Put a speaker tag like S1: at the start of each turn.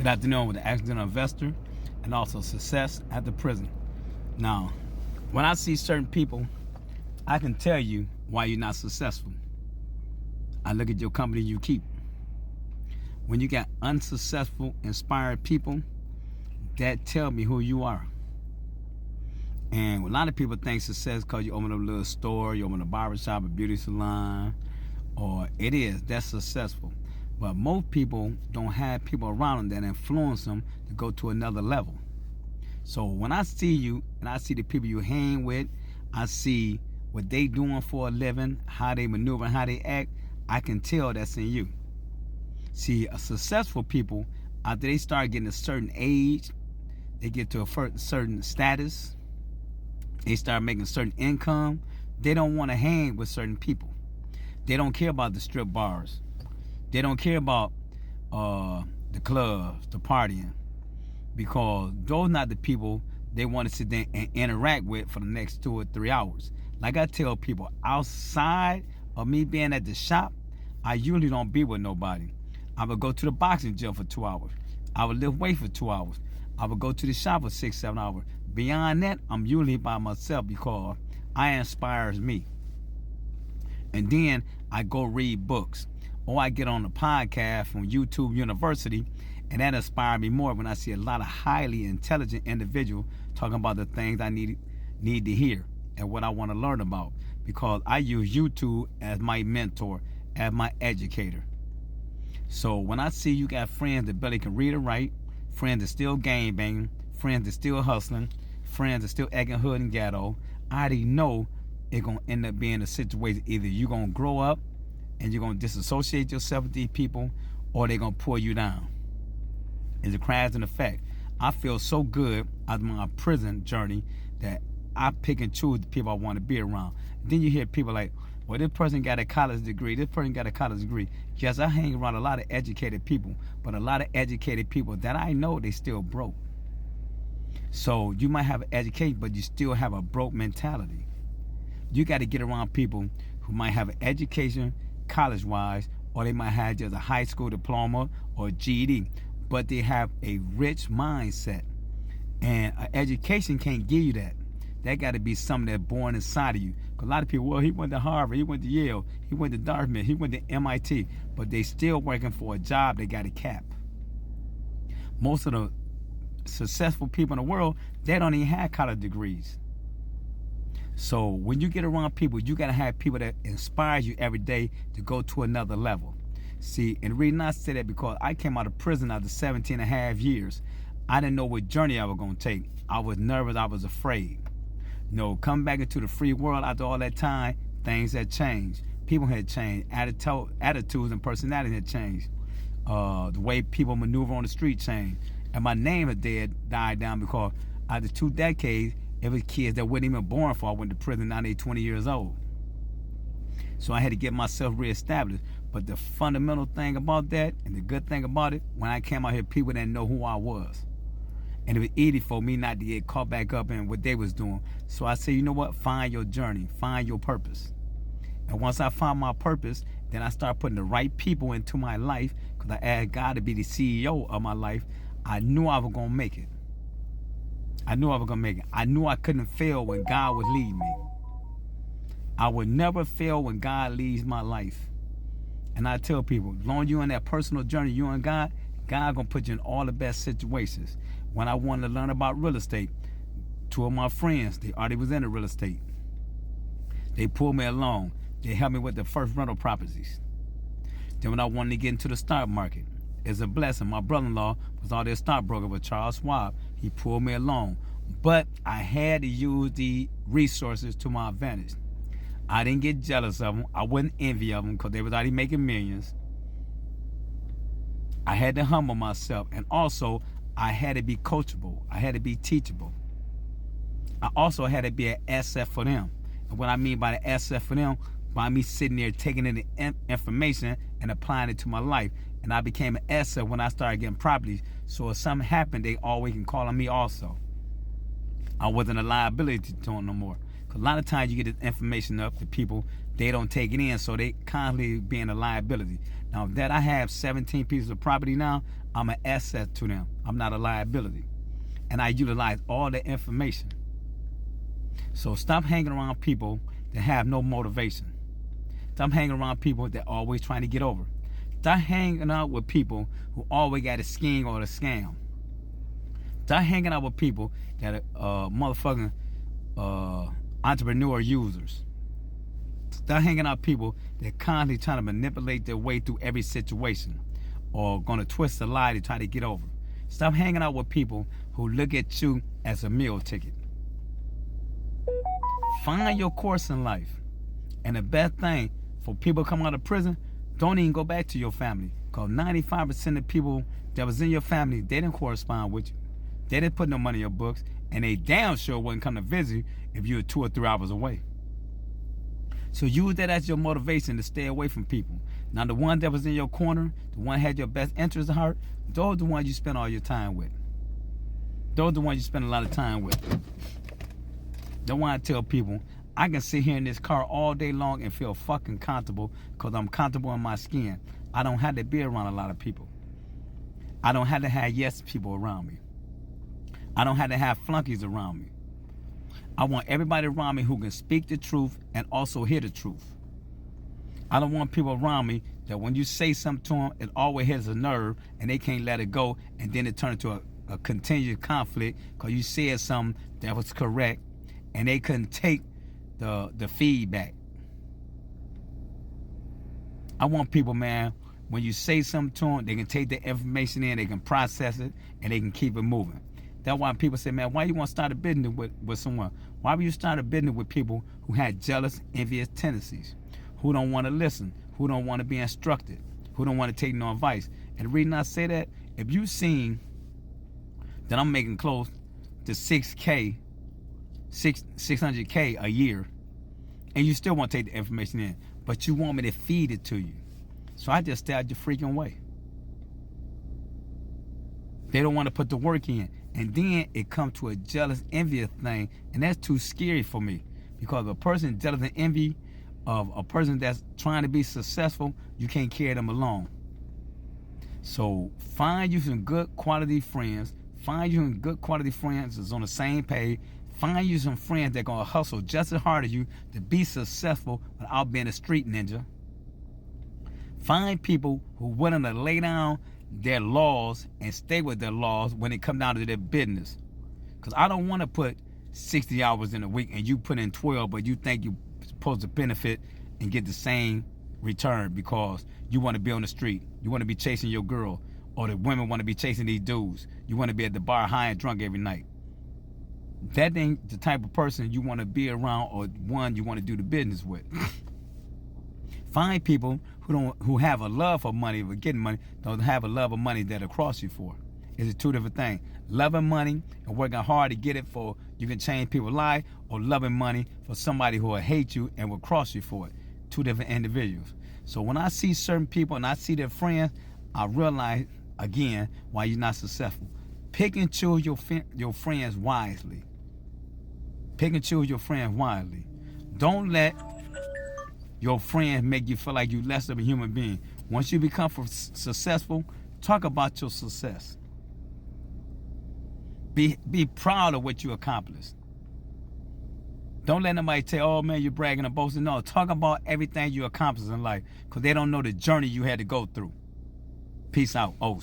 S1: Good afternoon with the accidental investor and also success at the prison. Now, when I see certain people, I can tell you why you're not successful. I look at your company you keep. When you got unsuccessful, inspired people, that tell me who you are. And a lot of people think success because you open up a little store, you open a barbershop, a beauty salon, or it is, that's successful. But most people don't have people around them that influence them to go to another level. So when I see you and I see the people you hang with, I see what they doing for a living, how they maneuver, how they act, I can tell that's in you. See, a successful people, after they start getting a certain age, they get to a certain status, they start making a certain income, they don't want to hang with certain people. They don't care about the strip bars. They don't care about the clubs, the partying, because those are not the people they want to sit there and interact with for the next 2 or 3 hours. Like I tell people, outside of me being at the shop, I usually don't be with nobody. I would go to the boxing gym for 2 hours. I would lift weight for 2 hours. I would go to the shop for 6, 7 hours. Beyond that, I'm usually by myself because I inspires me. And then I go read books. Or I get on a podcast from YouTube University, and that inspires me more when I see a lot of highly intelligent individuals talking about the things I need to hear and what I want to learn about, because I use YouTube as my mentor, as my educator. So when I see you got friends that barely can read or write, friends that still gang banging, friends that still hustling, friends that still acting hood and ghetto, I already know it's going to end up being a situation either you're going to grow up and you're going to disassociate yourself with these people, or they're going to pull you down. It's a cause and effect. I feel so good out of my prison journey that I pick and choose the people I want to be around. Then you hear people like, well, this person got a college degree, this person got a college degree. Yes, I hang around a lot of educated people, but a lot of educated people that I know, they still broke. So you might have an education, but you still have a broke mentality. You got to get around people who might have an education, college-wise, or they might have just a high school diploma or GED, but they have a rich mindset. And an education can't give you that. That got to be something that's born inside of you. Because a lot of people, well, he went to Harvard, he went to Yale, he went to Dartmouth, he went to MIT, but they still working for a job they got a cap. Most of the successful people in the world, they don't even have college degrees. So when you get around people, you got to have people that inspire you every day to go to another level. See, and the reason I say that because I came out of prison after 17 and a half years. I didn't know what journey I was going to take. I was nervous. I was afraid. You know, coming back into the free world after all that time, things had changed. People had changed. Attitudes and personality had changed. The way people maneuver on the street changed. And my name had died down because after 2 decades, it was kids that weren't even born before I went to prison. Now they 20 years old. So I had to get myself reestablished. But the fundamental thing about that, and the good thing about it, when I came out here, people didn't know who I was. And it was easy for me not to get caught back up in what they was doing. So I said, you know what? Find your journey. Find your purpose. And once I found my purpose, then I started putting the right people into my life, because I asked God to be the CEO of my life. I knew I was going to make it. I knew I was going to make it. I knew I couldn't fail when God was leading me. I would never fail when God leads my life. And I tell people, as long as you're on that personal journey, you and God going to put you in all the best situations. When I wanted to learn about real estate, 2 of my friends, they already was into real estate. They pulled me along. They helped me with the first rental properties. Then when I wanted to get into the stock market, it's a blessing. My brother-in-law was all their stockbroker with Charles Schwab. He pulled me along. But I had to use the resources to my advantage. I didn't get jealous of them. I wasn't envy of them because they was already making millions. I had to humble myself. And also, I had to be coachable. I had to be teachable. I also had to be an asset for them. And what I mean by the asset for them, by me sitting there taking in the information and applying it to my life. And I became an asset when I started getting properties. So if something happened, they always can call on me also. I wasn't a liability to them no more. Because a lot of times you get this information up to people, they don't take it in, so they constantly being a liability. Now that I have 17 pieces of property now, I'm an asset to them. I'm not a liability. And I utilize all the information. So stop hanging around people that have no motivation. Stop hanging around people that are always trying to get over. Stop hanging out with people who always got a scheme or a scam. Stop hanging out with people that are motherfucking entrepreneur users. Stop hanging out with people that constantly trying to manipulate their way through every situation or gonna twist a lie to try to get over. Stop hanging out with people who look at you as a meal ticket. Find your course in life. And the best thing for people coming out of prison, don't even go back to your family. Because 95% of people that was in your family, they didn't correspond with you. They didn't put no money in your books. And they damn sure wouldn't come to visit you if you were 2 or 3 hours away. So use that as your motivation to stay away from people. Now the one that was in your corner, the one that had your best interest at heart, those are the ones you spend all your time with. Those are the ones you spend a lot of time with. Don't want to tell people, I can sit here in this car all day long and feel fucking comfortable because I'm comfortable in my skin. I don't have to be around a lot of people. I don't have to have yes people around me. I don't have to have flunkies around me. I want everybody around me who can speak the truth and also hear the truth. I don't want people around me that when you say something to them, it always hits a nerve and they can't let it go, and then it turns into a continued conflict because you said something that was correct and they couldn't take the feedback. I want people, man, when you say something to them, they can take the information in, they can process it, and they can keep it moving. That's why people say, man, why you want to start a business with someone? Why would you start a business with people who had jealous, envious tendencies, who don't want to listen, who don't want to be instructed, who don't want to take no advice? And the reason I say that, if you seen that I'm making close to 600K a year, and you still want to take the information in, but you want me to feed it to you. So I just stay out your freaking way. They don't want to put the work in. And then it comes to a jealous, envious thing, and that's too scary for me. Because a person jealous and envy of a person that's trying to be successful, you can't carry them along. So find you some good quality friends. Find you some good quality friends that's on the same page. Find you some friends that are going to hustle just as hard as you to be successful without being a street ninja. Find people who are willing to lay down their laws and stay with their laws when it comes down to their business. Because I don't want to put 60 hours in a week and you put in 12, but you think you're supposed to benefit and get the same return because you want to be on the street. You want to be chasing your girl, or the women want to be chasing these dudes. You want to be at the bar high and drunk every night. That ain't the type of person you want to be around or one you want to do the business with. Find people who have a love for money, for getting money, don't have a love of money that'll cross you for. It's two different things. Loving money and working hard to get it for you can change people's lives, or loving money for somebody who will hate you and will cross you for it. Two different individuals. So when I see certain people and I see their friends, I realize again why you're not successful. Pick and choose your friends wisely. Pick and choose your friends wisely. Don't let your friends make you feel like you're less of a human being. Once you become successful, talk about your success. Be proud of what you accomplished. Don't let nobody tell, oh man, you're bragging and boasting. No, talk about everything you accomplished in life, because they don't know the journey you had to go through. Peace out. Oh.